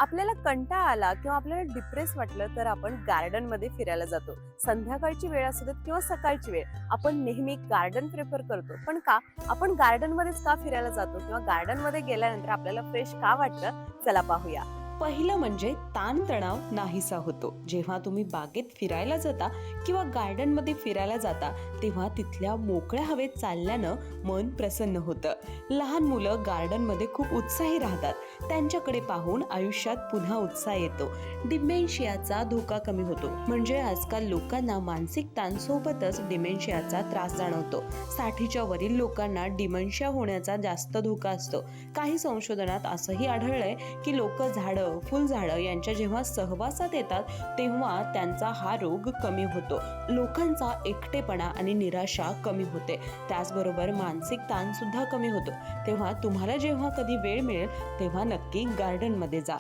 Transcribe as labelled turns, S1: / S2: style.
S1: आपल्याला कंटाळा आला किंवा आपल्याला डिप्रेस वाटलं तर आपण गार्डनमध्ये फिरायला जातो. संध्याकाळची वेळ असू देत किंवा सकाळची वेळ, आपण नेहमी गार्डन प्रिफर करतो. पण का? आपण गार्डनमध्येच का फिरायला जातो किंवा गार्डनमध्ये गेल्यानंतर आपल्याला फ्रेश का वाटतं? चला पाहूया.
S2: पहिलं म्हणजे ताणतणाव नाहीसा होतो. जेव्हा तुम्ही बागेत फिरायला जाता किंवा गार्डनमध्ये फिरायला जाता तेव्हा तिथल्या मोकळ्या हवेत चालल्यानं मन प्रसन्न होतं. लहान मुलं गार्डनमध्ये खूप उत्साही राहतात. त्यांच्याकडे पाहून आयुष्यात पुन्हा उत्साह येतो. डिमेन्शियाचा धोका कमी होतो. म्हणजे आजकाल लोकांना मानसिक ताणसोबतच डिमेन्शियाचा त्रास जाणवतो. 60च्या वरील लोकांना डिमेन्शिया होण्याचा जास्त धोका असतो. काही संशोधनात असंही आढळलंय की लोक झाडं, फुलझाडं यांच्या जेव्हा सहवासात येतात तेव्हा त्यांचा हा रोग कमी होतो. लोकांचा एकटेपणा आणि निराशा कमी होते. त्याचबरोबर मानसिक ताण सुद्धा कमी होतो. तेव्हा तुम्हाला जेव्हा कधी वेळ मिळेल तेव्हा नक्की गार्डनमध्ये जा.